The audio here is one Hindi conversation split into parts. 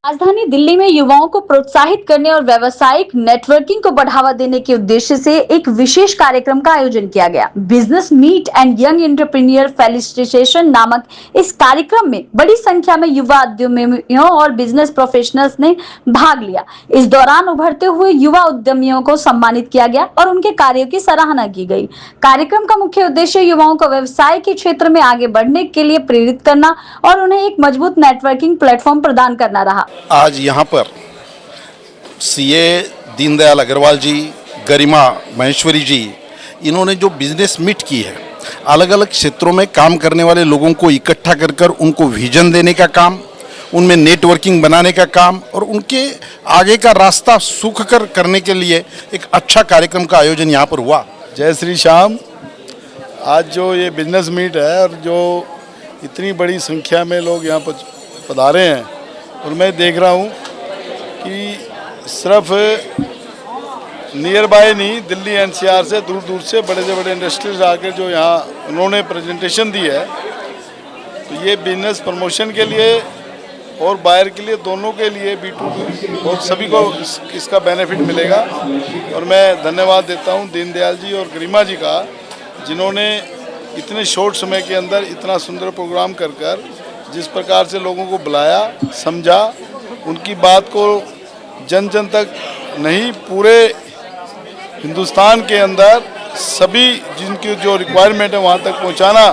राजधानी दिल्ली में युवाओं को प्रोत्साहित करने और व्यावसायिक नेटवर्किंग को बढ़ावा देने के उद्देश्य से एक विशेष कार्यक्रम का आयोजन किया गया। Business meet and young entrepreneur felicitation नामक इस कार्यक्रम में बड़ी संख्या में युवा उद्यमियों और बिजनेस प्रोफेशनल्स ने भाग लिया। इस दौरान उभरते हुए युवा उद्यमियों को सम्मानित किया गया और उनके कार्यों की सराहना की गई। कार्यक्रम का मुख्य उद्देश्य युवाओं को व्यवसाय के क्षेत्र में आगे बढ़ने के लिए प्रेरित करना और उन्हें एक मजबूत नेटवर्किंग प्लेटफॉर्म प्रदान करना रहा। आज यहाँ पर सीए दीनदयाल अग्रवाल जी, गरिमा महेश्वरी जी, इन्होंने जो बिजनेस मीट की है, अलग अलग क्षेत्रों में काम करने वाले लोगों को इकट्ठा कर कर उनको विजन देने का काम, उनमें नेटवर्किंग बनाने का काम और उनके आगे का रास्ता सुखकर करने के लिए एक अच्छा कार्यक्रम का आयोजन यहाँ पर हुआ। जय श्री श्याम। आज जो ये बिजनेस मीट है और जो इतनी बड़ी संख्या में लोग यहाँ पर पधारे हैं और मैं देख रहा हूँ कि सिर्फ नियर बाय नहीं, दिल्ली एनसीआर से दूर दूर से बड़े इंडस्ट्रीज आकर जो यहाँ उन्होंने प्रेजेंटेशन दी है, तो ये बिजनेस प्रमोशन के लिए और बायर के लिए, दोनों के लिए B2B और सभी को इसका बेनिफिट मिलेगा। और मैं धन्यवाद देता हूँ दीनदयाल जी और गरिमा जी का, जिन्होंने इतने शॉर्ट समय के अंदर इतना सुंदर प्रोग्राम कर जिस प्रकार से लोगों को बुलाया, समझा, उनकी बात को जन जन तक नहीं, पूरे हिंदुस्तान के अंदर सभी जिनकी जो रिक्वायरमेंट है वहाँ तक पहुँचाना,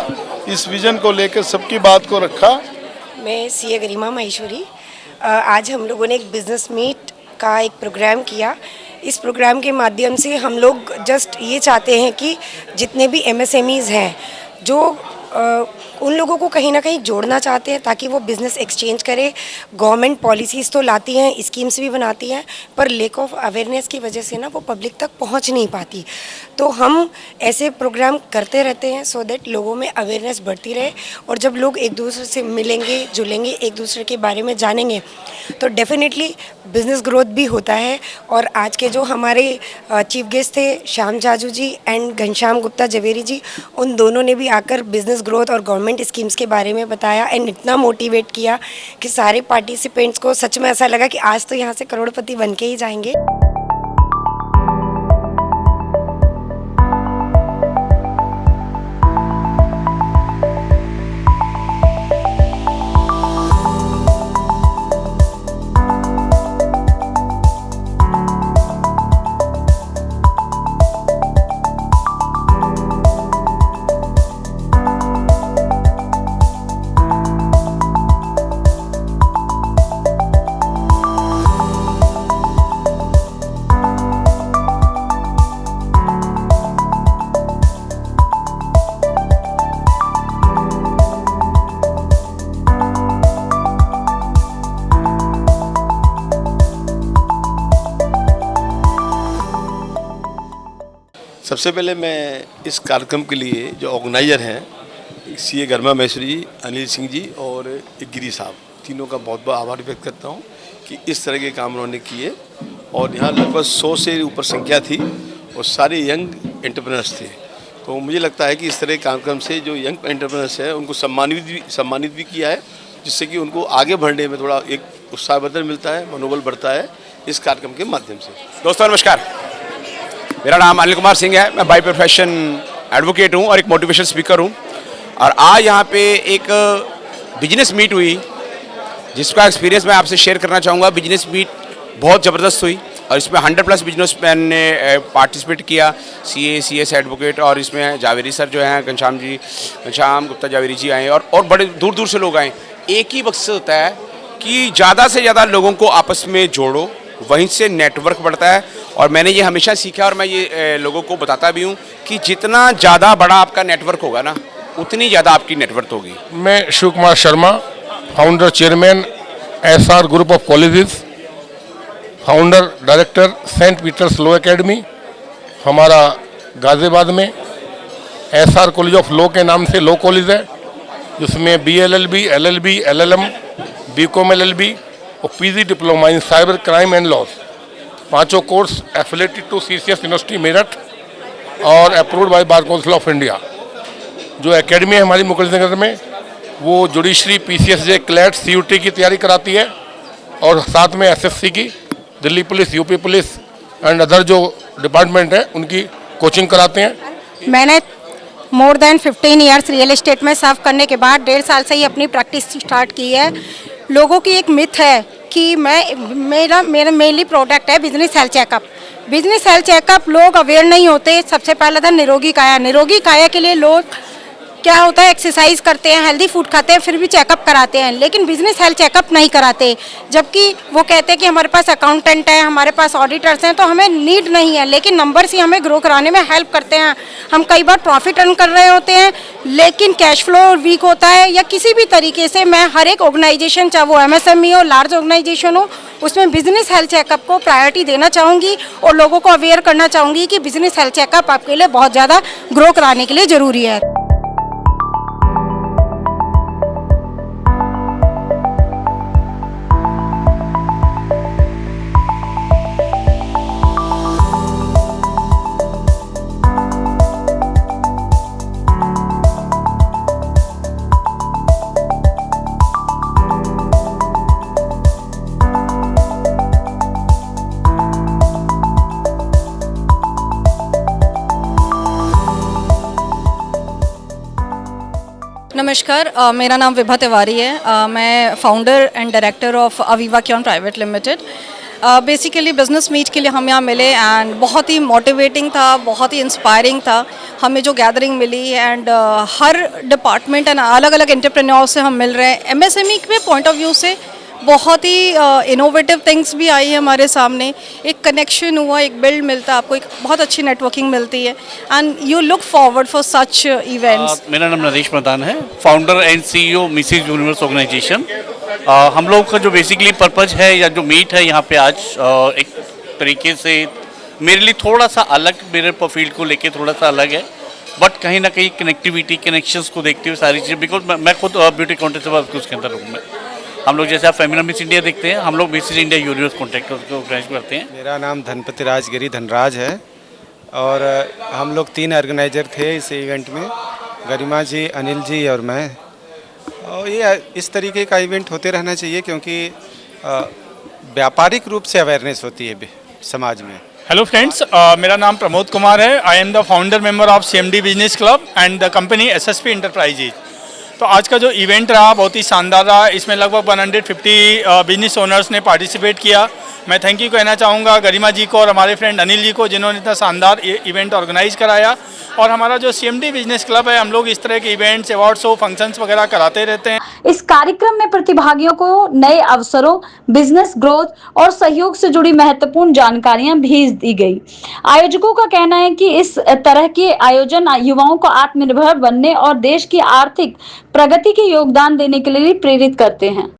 इस विजन को लेकर सबकी बात को रखा। मैं सीए गरिमा महेश्वरी। आज हम लोगों ने एक बिज़नेस मीट का एक प्रोग्राम किया। इस प्रोग्राम के माध्यम से हम लोग जस्ट ये चाहते हैं कि जितने भी MSMEs हैं, जो उन लोगों को कहीं ना कहीं जोड़ना चाहते हैं ताकि वो बिज़नेस एक्सचेंज करें। गवर्नमेंट पॉलिसीज़ तो लाती हैं, स्कीम्स भी बनाती हैं, पर लेक ऑफ अवेयरनेस की वजह से ना वो पब्लिक तक पहुंच नहीं पाती। तो हम ऐसे प्रोग्राम करते रहते हैं सो दैट लोगों में अवेयरनेस बढ़ती रहे, और जब लोग एक दूसरे से मिलेंगे, जुलेंगे, एक दूसरे के बारे में जानेंगे, तो डेफिनेटली बिज़नेस ग्रोथ भी होता है। और आज के जो हमारे चीफ गेस्ट थे श्याम जाजू जी एंड घनश्याम गुप्ता जवेरी जी, उन दोनों ने भी आकर बिज़नेस ग्रोथ और गवर्नमेंट स्कीम्स के बारे में बताया एंड इतना मोटिवेट किया कि सारे पार्टिसिपेंट्स को सच में ऐसा लगा कि आज तो यहाँ से करोड़पति बन के ही जाएंगे। सबसे पहले मैं इस कार्यक्रम के लिए जो ऑर्गेनाइजर हैं, सीए गरिमा महेश्वरी, अनिल सिंह जी और गिरी साहब, तीनों का बहुत बहुत आभार व्यक्त करता हूं कि इस तरह के काम उन्होंने किए। और यहाँ लगभग 100 से ऊपर संख्या थी और सारे यंग एंटरप्रेन्योर्स थे। तो मुझे लगता है कि इस तरह के कार्यक्रम से जो यंग एंटरप्रेन्योर्स हैं उनको सम्मानित भी किया है, जिससे कि उनको आगे बढ़ने में थोड़ा एक उत्साहवर्धन मिलता है, मनोबल बढ़ता है इस कार्यक्रम के माध्यम से। दोस्तों नमस्कार, मेरा नाम अनिल कुमार सिंह है। मैं बाय प्रोफेशन एडवोकेट हूँ और एक मोटिवेशन स्पीकर हूँ। और आज यहाँ पे एक बिजनेस मीट हुई जिसका एक्सपीरियंस मैं आपसे शेयर करना चाहूँगा। बिजनेस मीट बहुत ज़बरदस्त हुई और इसमें 100+ बिजनेसमैन ने पार्टिसिपेट किया, CS एडवोकेट, और इसमें जावेरी सर जो हैं, घनश्याम गुप्ता जावेरी जी आए और बड़े दूर दूर से लोग आए। एक ही मकसद होता है कि ज़्यादा से ज़्यादा लोगों को आपस में जोड़ो, वहीं से नेटवर्क बढ़ता है। और मैंने ये हमेशा सीखा और मैं ये लोगों को बताता भी हूँ कि जितना ज़्यादा बड़ा आपका नेटवर्क होगा ना, उतनी ज़्यादा आपकी नेटवर्क होगी। मैं Shiv Kumar Sharma, founder chairman SR Group of Colleges, founder director Saint Peter's Law Academy, हमारा गाज़ियाबाद में SR कॉलेज ऑफ लॉ के नाम से लॉ कॉलेज है, जिसमें BLLB, LLB, LLM, BCom LLB और PG diploma in cyber crime and law, पांचों course affiliated to CCS university Meerut और approved by bar council of India. जो एकेडमी है हमारी मुकुंद नगर में, वो जुडिशरी PCSJ क्लैट CUT की तैयारी कराती है और साथ में एसएससी की, Delhi police, UP police and other जो डिपार्टमेंट है उनकी कोचिंग कराते हैं। मैंने more than 15 years real estate में सर्व करने के बाद 1.5 साल से ही अपनी प्रैक्टिस स्टार्ट की है। लोगों की एक मिथ है कि मेरा मेनली प्रोडक्ट है business health checkup. Business health checkup लोग अवेयर नहीं होते। सबसे पहला था निरोगी काया। निरोगी काया के लिए लोग क्या होता है, एक्सरसाइज करते हैं, हेल्दी फूड खाते हैं, फिर भी चेकअप कराते हैं, लेकिन बिजनेस हेल्थ चेकअप नहीं कराते। जबकि वो कहते हैं कि हमारे पास अकाउंटेंट है, हमारे पास ऑडिटर्स हैं, तो हमें नीड नहीं है, लेकिन नंबर्स ही हमें ग्रो कराने में हेल्प करते हैं। हम कई बार प्रॉफिट अर्न कर रहे होते हैं, लेकिन कैश फ्लो वीक होता है, या किसी भी तरीके से मैं हर एक ऑर्गेनाइजेशन, चाहे वो MSME हो, लार्ज ऑर्गेनाइजेशन हो, उसमें बिजनेस हेल्थ चेकअप को प्रायोरिटी देना चाहूँगी और लोगों को अवेयर करना चाहूँगी कि बिजनेस हेल्थ चेकअप आपके लिए बहुत ज़्यादा ग्रो कराने के लिए ज़रूरी है। नमस्कार, मेरा नाम विभा तिवारी है। मैं founder and director of Aviva क्योन private limited. Basically business meet के लिए हम यहाँ मिले एंड बहुत ही मोटिवेटिंग था, बहुत ही इंस्पायरिंग था हमें जो गैदरिंग मिली। एंड हर डिपार्टमेंट एंड अलग अलग एंटरप्रेन्योर से हम मिल रहे हैं। MSME के पॉइंट ऑफ व्यू से बहुत ही इनोवेटिव थिंग्स भी आई है हमारे सामने। एक कनेक्शन हुआ, एक बिल्ड मिलता है, आपको एक बहुत अच्छी नेटवर्किंग मिलती है and you look forward for such events. मेरा नाम नरेश प्रधान है, founder and CEO Mrs Universe organisation. हम लोग का जो बेसिकली पर्पज है या जो मीट है यहाँ पे आज एक तरीके से मेरे लिए थोड़ा सा अलग, मेरे फील्ड को लेके थोड़ा सा अलग है, बट कहीं ना कहीं कनेक्टिविटी, कनेक्शंस को देखते हुए सारी चीज़ें, बिकॉज मैं खुद ब्यूटी कॉन्टेस्ट उसके अंदर हूँ। मैं हम लोग जैसे आप फेमिना मिस इंडिया देखते हैं, हम लोग मिसेज इंडिया यूनिवर्स कॉन्टेक्ट को ऑर्गेनाइज करते हैं। मेरा नाम धनपति राजगिरी धनराज है और हम लोग 3 ऑर्गेनाइजर थे इस इवेंट में, गरिमा जी, अनिल जी और मैं। और ये इस तरीके का इवेंट होते रहना चाहिए क्योंकि व्यापारिक रूप से अवेयरनेस होती है समाज में। हेलो फ्रेंड्स, मेरा नाम प्रमोद कुमार है। I am the founder member of CMD business club and the company SSP enterprises. तो आज का जो इवेंट रहा बहुत ही शानदार रहा। इसमें लगभग 150 बिजनेस ओनर्स ने पार्टिसिपेट किया। मैं थैंक यू कहना चाहूँगा गरिमा जी को और हमारे फ्रेंड अनिल जी को, जिन्होंने इतना शानदार इवेंट ऑर्गेनाइज कराया। और हमारा जो CMD बिजनेस क्लब है, हम लोग इस तरह के इवेंट्स, अवार्ड शो, फंक्शंस वगैरह कराते रहते हैं। इस कार्यक्रम में प्रतिभागियों को नए अवसरों, बिजनेस ग्रोथ और सहयोग से जुड़ी महत्वपूर्ण जानकारियां भी दी गई। आयोजकों का कहना है कि इस तरह के आयोजन युवाओं को आत्मनिर्भर बनने और देश की आर्थिक प्रगति के योगदान देने के लिए प्रेरित करते हैं।